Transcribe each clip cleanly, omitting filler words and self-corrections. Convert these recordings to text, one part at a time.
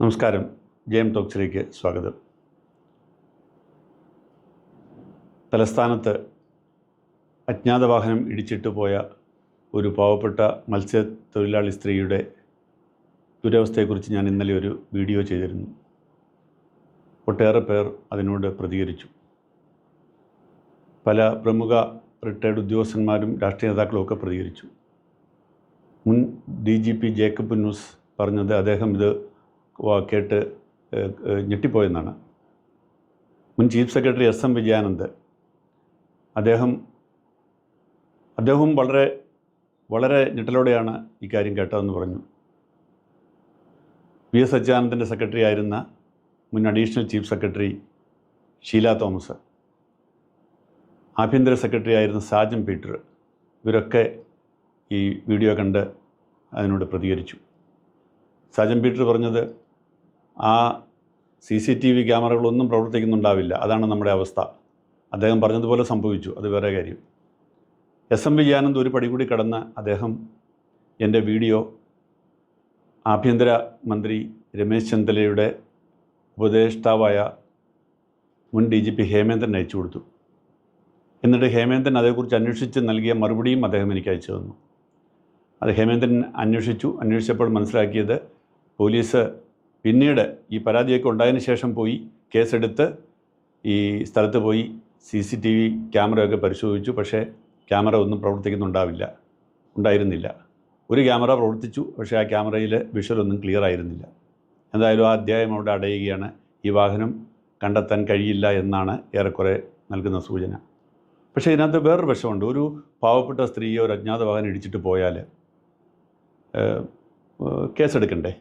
നമസ്കാരം. ജെഎം ടോക്സിലേക്ക് സ്വാഗതം. തലസ്ഥാനത്ത് അജ്ഞാത വാഹനം ഇടിച്ചിട്ട് പോയ ഒരു പാവപ്പെട്ട മത്സ്യത്തൊഴിലാളി സ്ത്രീയുടെ ദുരവസ്ഥയെക്കുറിച്ച് ഞാൻ ഇന്നലെ ഒരു വീഡിയോ ചെയ്തിരുന്നു. ഒട്ടേറെ പേർ അതിനോട് പ്രതികരിച്ചു. പല പ്രമുഖ റിട്ടയർഡ് ഉദ്യോഗസ്ഥന്മാരും രാഷ്ട്രീയ നേതാക്കളും ഒക്കെ പ്രതികരിച്ചു. മുൻ DGP ജേക്കബ് പുന്നൂസ് പറഞ്ഞത് അദ്ദേഹം ഇത് കേട്ട് ഞെട്ടിപ്പോയെന്നാണ്. മുൻ ചീഫ് സെക്രട്ടറി SM വിജയാനന്ദ് അദ്ദേഹവും വളരെ ഞെട്ടലോടെയാണ് ഈ കാര്യം കേട്ടതെന്ന് പറഞ്ഞു. VS അച്യുതാനന്ദൻ്റെ സെക്രട്ടറി ആയിരുന്ന മുൻ additional chief secretary Sheela Thomas, ആഭ്യന്തര സെക്രട്ടറി ആയിരുന്ന സാജൻ പീറ്റർ, ഇവരൊക്കെ ഈ വീഡിയോ കണ്ട് അതിനോട് പ്രതികരിച്ചു. സാജൻ പീറ്റർ പറഞ്ഞത് ആ CCTV ക്യാമറകളൊന്നും പ്രവർത്തിക്കുന്നുണ്ടാവില്ല, അതാണ് നമ്മുടെ അവസ്ഥ. അദ്ദേഹം പറഞ്ഞതുപോലെ സംഭവിച്ചു, അത് വേറെ കാര്യം. SM വിജയാനന്ദ് ഒരു പടി കൂടി കടന്ന് അദ്ദേഹം എൻ്റെ വീഡിയോ ആഭ്യന്തര മന്ത്രി രമേശ് ചെന്നിത്തലയുടെ ഉപദേഷ്ടാവായ മുൻ DGP ഹേമേന്ദ്രൻ അയച്ചു കൊടുത്തു. എന്നിട്ട് ഹേമേന്ദ്രൻ അതേക്കുറിച്ച് അന്വേഷിച്ച് നൽകിയ മറുപടിയും അദ്ദേഹം എനിക്ക് അയച്ചു തന്നു. അത് ഹേമേന്ദ്രൻ അന്വേഷിച്ചപ്പോൾ മനസ്സിലാക്കിയത് പോലീസ് പിന്നീട് ഈ പരാതിയൊക്കെ ഉണ്ടായതിനു ശേഷം പോയി കേസെടുത്ത് ഈ സ്ഥലത്ത് പോയി CCTV ക്യാമറയൊക്കെ പരിശോധിച്ചു. പക്ഷേ ക്യാമറ ഒന്നും ഉണ്ടായിരുന്നില്ല. ഒരു ക്യാമറ പ്രവർത്തിച്ചു, പക്ഷേ ആ ക്യാമറയിൽ വിഷ്വലൊന്നും ക്ലിയർ ആയിരുന്നില്ല. എന്തായാലും ആ അധ്യായം അവിടെ അടയുകയാണ്. ഈ വാഹനം കണ്ടെത്താൻ കഴിയില്ല എന്നാണ് ഏറെക്കുറെ നൽകുന്ന സൂചന. പക്ഷേ ഇതിനകത്ത് വേറൊരു വശമുണ്ട്. ഒരു പാവപ്പെട്ട സ്ത്രീയെ ഒരു അജ്ഞാത വാഹനം ഇടിച്ചിട്ട് പോയാൽ കേസെടുക്കണ്ടേ?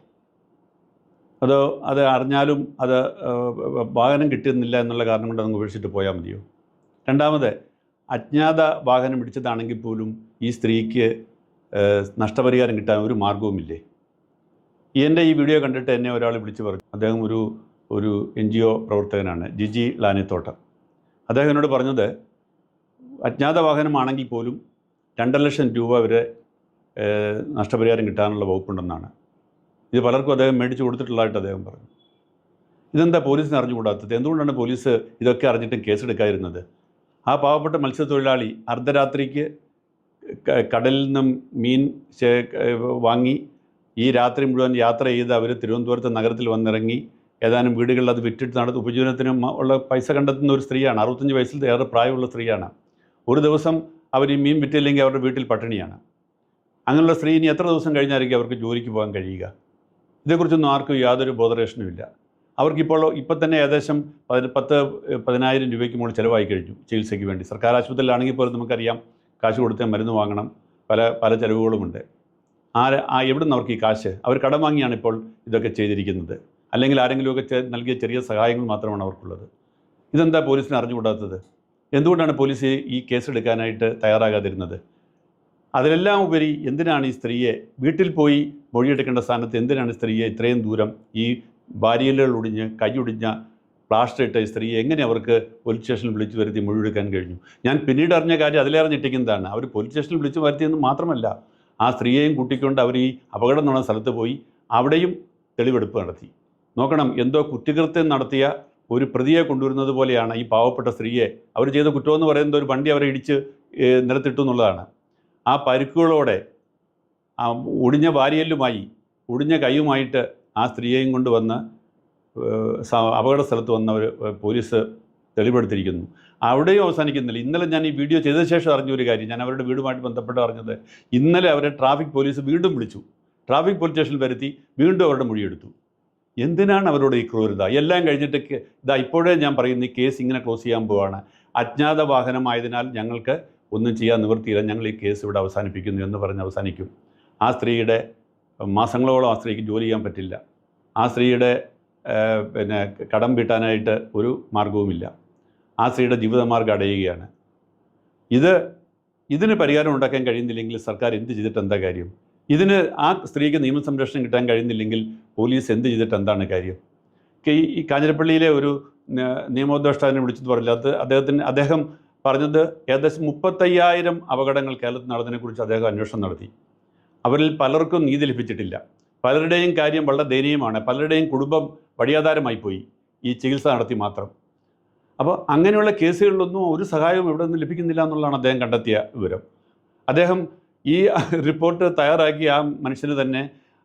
അത് അറിഞ്ഞാലും അത് വാഹനം കിട്ടുന്നില്ല എന്നുള്ള കാരണം കൊണ്ട് അങ്ങ് ഉപേക്ഷിച്ചിട്ട് പോയാൽ മതിയോ? രണ്ടാമത്, അജ്ഞാത വാഹനം ഇടിച്ചതാണെങ്കിൽ പോലും ഈ സ്ത്രീക്ക് നഷ്ടപരിഹാരം കിട്ടാൻ ഒരു മാർഗവുമില്ലേ? എൻ്റെ ഈ വീഡിയോ കണ്ടിട്ട് എന്നെ ഒരാൾ വിളിച്ച് പറഞ്ഞു. അദ്ദേഹം ഒരു NGO പ്രവർത്തകനാണ്, ജിജി ലാനിത്തോട്ടം. അദ്ദേഹം എന്നോട് പറഞ്ഞത് അജ്ഞാത വാഹനമാണെങ്കിൽ പോലും 2.5 ലക്ഷം രൂപ വരെ നഷ്ടപരിഹാരം കിട്ടാനുള്ള വകുപ്പുണ്ടെന്നാണ്. ഇത് പലർക്കും അദ്ദേഹം മേടിച്ച് കൊടുത്തിട്ടുള്ളതായിട്ട് അദ്ദേഹം പറഞ്ഞു. ഇതെന്താ പോലീസിന് അറിഞ്ഞുകൂടാത്തത്? എന്തുകൊണ്ടാണ് പോലീസ് ഇതൊക്കെ അറിഞ്ഞിട്ടും കേസെടുക്കാതിരുന്നത്? ആ പാവപ്പെട്ട മത്സ്യത്തൊഴിലാളി അർദ്ധരാത്രിക്ക് കടലിൽ നിന്നും മീൻ വാങ്ങി ഈ രാത്രി മുഴുവൻ യാത്ര ചെയ്ത് അവർ തിരുവനന്തപുരത്ത് നഗരത്തിൽ വന്നിറങ്ങി ഏതാനും വീടുകളിൽ അത് വിറ്റിട്ട് ഉപജീവനത്തിനും ഉള്ള പൈസ കണ്ടെത്തുന്ന ഒരു സ്ത്രീയാണ്. 65 വയസ്സിൽ ഏറെ പ്രായമുള്ള സ്ത്രീയാണ്. ഒരു ദിവസം അവർ ഈ മീൻ വിറ്റില്ലെങ്കിൽ അവരുടെ വീട്ടിൽ പട്ടിണിയാണ്. അങ്ങനെയുള്ള സ്ത്രീ ഇനി എത്ര ദിവസം കഴിഞ്ഞായിരിക്കും അവർക്ക് ജോലിക്ക് പോകാൻ കഴിയുക? ഇതേക്കുറിച്ചൊന്നും ആർക്കും യാതൊരു ബോധറേഷനും ഇല്ല. ഇപ്പം തന്നെ ഏകദേശം 10,000 രൂപയ്ക്ക് മുകളിൽ ചിലവായി കഴിഞ്ഞു ചികിത്സയ്ക്ക് വേണ്ടി. സർക്കാർ ആശുപത്രിയിലാണെങ്കിൽ പോലും നമുക്കറിയാം, കാശ് കൊടുത്ത് മരുന്ന് വാങ്ങണം, പല ചിലവുകളുമുണ്ട്. എവിടെ നിന്ന് അവർക്ക് ഈ കാശ്? അവർ കടം വാങ്ങിയാണ് ഇപ്പോൾ ഇതൊക്കെ ചെയ്തിരിക്കുന്നത്. അല്ലെങ്കിൽ ആരെങ്കിലുമൊക്കെ നൽകിയ ചെറിയ സഹായങ്ങൾ മാത്രമാണ് അവർക്കുള്ളത്. ഇതെന്താ പോലീസിന് അറിഞ്ഞുകൂടാത്തത്? എന്തുകൊണ്ടാണ് പോലീസ് ഈ കേസെടുക്കാനായിട്ട് തയ്യാറാകാതിരുന്നത്? അതിലെല്ലാം ഉപരി എന്തിനാണ് ഈ സ്ത്രീയെ വീട്ടിൽ പോയി മൊഴിയെടുക്കേണ്ട സ്ഥാനത്ത് എന്തിനാണ് സ്ത്രീയെ ഇത്രയും ദൂരം ഈ വാരിയലുകൾ ഒടിഞ്ഞ് കൈയൊടിഞ്ഞ പ്ലാസ്റ്റർ ഇട്ട ഈ സ്ത്രീയെ എങ്ങനെ അവർക്ക് പോലീസ് സ്റ്റേഷനിൽ വിളിച്ചു വരുത്തി മൊഴിയെടുക്കാൻ കഴിഞ്ഞു? ഞാൻ പിന്നീട് അറിഞ്ഞ കാര്യം അതിലേറെ ഞെട്ടിക്കുന്നതാണ്. അവർ പോലീസ് സ്റ്റേഷനിൽ വിളിച്ചു വരുത്തിയെന്ന് മാത്രമല്ല, ആ സ്ത്രീയെയും കൂട്ടിക്കൊണ്ട് അവർ ഈ അപകടം നടന്ന സ്ഥലത്ത് പോയി അവിടെയും തെളിവെടുപ്പ് നടത്തി. നോക്കണം, എന്തോ കുറ്റകൃത്യം നടത്തിയ ഒരു പ്രതിയെ കൊണ്ടുവരുന്നത് പോലെയാണ് ഈ പാവപ്പെട്ട സ്ത്രീയെ. അവർ ചെയ്ത കുറ്റമെന്ന് പറയുന്നത് ഒരു വണ്ടി അവരെ ഇടിച്ച് നിലത്തിട്ടു എന്നുള്ളതാണ്. ആ പരുക്കുകളോടെ ആ ഒടിഞ്ഞ വാരിയല്ലുമായി ഒടിഞ്ഞ കൈയുമായിട്ട് ആ സ്ത്രീയെയും കൊണ്ടുവന്ന് അപകട സ്ഥലത്ത് വന്നവർ പോലീസ് തെളിവെടുത്തിരിക്കുന്നു. അവിടെയും അവസാനിക്കുന്നില്ല. ഇന്നലെ ഞാൻ ഈ വീഡിയോ ചെയ്ത ശേഷം അറിഞ്ഞൊരു കാര്യം, ഞാൻ അവരുടെ വീടുമായിട്ട് ബന്ധപ്പെട്ട് അറിഞ്ഞത്, ഇന്നലെ അവരെ ട്രാഫിക് പോലീസ് വീണ്ടും വിളിച്ചു, ട്രാഫിക് പോലീസ് സ്റ്റേഷനിൽ വരുത്തി വീണ്ടും അവരുടെ മൊഴിയെടുത്തു. എന്തിനാണ് അവരോട് ഈ ക്രൂരത? എല്ലാം കഴിഞ്ഞിട്ട് ഇപ്പോഴേ ഞാൻ പറയുന്ന ഈ കേസ് ഇങ്ങനെ ക്ലോസ് ചെയ്യാൻ പോവാണ്. അജ്ഞാത വാഹനമായതിനാൽ ഞങ്ങൾക്ക് ഒന്നും ചെയ്യാൻ നിവൃത്തിയില്ല, ഞങ്ങൾ ഈ കേസ് ഇവിടെ അവസാനിപ്പിക്കുന്നു എന്ന് പറഞ്ഞ് അവസാനിക്കും. ആ സ്ത്രീയുടെ മാസങ്ങളോളം ആ സ്ത്രീക്ക് ജോലി ചെയ്യാൻ പറ്റില്ല. ആ സ്ത്രീയുടെ കടം വീട്ടാനായിട്ട് ഒരു മാർഗവുമില്ല. ആ സ്ത്രീയുടെ ജീവിതമാർഗ്ഗം അടയുകയാണ്. ഇതിന് പരിഹാരം ഉണ്ടാക്കാൻ കഴിയുന്നില്ലെങ്കിൽ സർക്കാർ എന്ത് ചെയ്തിട്ട് എന്താ കാര്യം? ഇതിന് ആ സ്ത്രീക്ക് നിയമസംരക്ഷണം കിട്ടാൻ കഴിയുന്നില്ലെങ്കിൽ പോലീസ് എന്ത് ചെയ്തിട്ട് എന്താണ് കാര്യം? ഈ കാഞ്ഞിരപ്പള്ളിയിലെ ഒരു നിയമോപദേഷ്ടാവിനെ വിളിച്ചെന്ന് പറഞ്ഞില്ല, അദ്ദേഹം പറഞ്ഞത് ഏകദേശം 35,000 അപകടങ്ങൾ കേരളത്തിൽ നടന്നതിനെക്കുറിച്ച് അദ്ദേഹം അന്വേഷണം നടത്തി. അവരിൽ പലർക്കും നീതി ലഭിച്ചിട്ടില്ല. പലരുടെയും കാര്യം വളരെ ദയനീയമാണ്. പലരുടെയും കുടുംബം വഴിയാധാരമായി പോയി ഈ ചികിത്സ നടത്തി മാത്രം. അപ്പോൾ അങ്ങനെയുള്ള കേസുകളിലൊന്നും ഒരു സഹായവും ഇവിടെ നിന്ന് ലഭിക്കുന്നില്ല എന്നുള്ളതാണ് അദ്ദേഹം കണ്ടെത്തിയ വിവരം. അദ്ദേഹം ഈ റിപ്പോർട്ട് തയ്യാറാക്കിയ ആ മനുഷ്യന് തന്നെ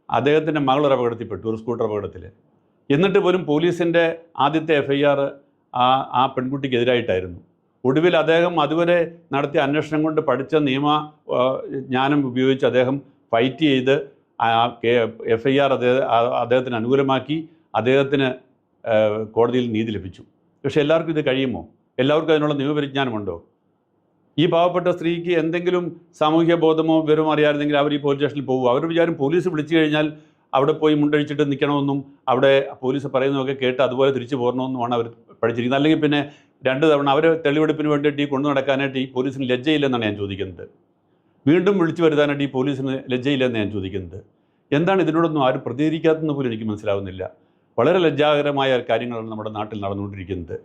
അദ്ദേഹത്തിൻ്റെ മകളൊരു അപകടത്തിൽപ്പെട്ടു, ഒരു സ്കൂട്ടർ അപകടത്തിൽ. എന്നിട്ട് പോലും പോലീസിൻ്റെ ആദ്യത്തെ FIR ആ പെൺകുട്ടിക്കെതിരായിട്ടായിരുന്നു. ഒടുവിൽ അദ്ദേഹം അതുവരെ നടത്തിയ അന്വേഷണം കൊണ്ട് പഠിച്ച നിയമ ജ്ഞാനം ഉപയോഗിച്ച് അദ്ദേഹം ഫൈറ്റ് ചെയ്ത് FIR അദ്ദേഹത്തിന് അനുകൂലമാക്കി അദ്ദേഹത്തിന് കോടതിയിൽ നീതി ലഭിച്ചു. പക്ഷേ എല്ലാവർക്കും ഇത് കഴിയുമോ? എല്ലാവർക്കും അതിനുള്ള നിയമപരിജ്ഞാനമുണ്ടോ? ഈ പാവപ്പെട്ട സ്ത്രീക്ക് എന്തെങ്കിലും സാമൂഹ്യ ബോധമോ വിവരമോ അറിയാമെങ്കിൽ അവർ ഈ പോലീസ് സ്റ്റേഷനിൽ പോകും. അവർ വിചാരം പോലീസ് വിളിച്ചു കഴിഞ്ഞാൽ അവിടെ പോയി മുണ്ടഴിച്ചിട്ട് നിൽക്കണമെന്നും അവിടെ പോലീസ് പറയുന്നതൊക്കെ കേട്ട് അതുപോലെ തിരിച്ചു പോരണമെന്നുമാണ് അവർ പഠിച്ചിരിക്കുന്നത്. അല്ലെങ്കിൽ പിന്നെ 2 തവണ അവർ തെളിവെടുപ്പിന് വേണ്ടിയിട്ട് ഈ കൊണ്ടു നടക്കാനായിട്ട് ഈ പോലീസിന് ലജ്ജയില്ലെന്നാണ് ഞാൻ ചോദിക്കുന്നത്. വീണ്ടും വിളിച്ചു വരുത്താനായിട്ട് ഈ പോലീസിന് ലജ്ജയില്ലെന്ന് ഞാൻ ചോദിക്കുന്നത്. എന്താണ് ഇതിനോടൊന്നും ആരും പ്രതികരിക്കാത്തതെന്ന് പോലും എനിക്ക് മനസ്സിലാവുന്നില്ല. വളരെ ലജ്ജാകരമായ കാര്യങ്ങളാണ് നമ്മുടെ നാട്ടിൽ നടന്നുകൊണ്ടിരിക്കുന്നത്.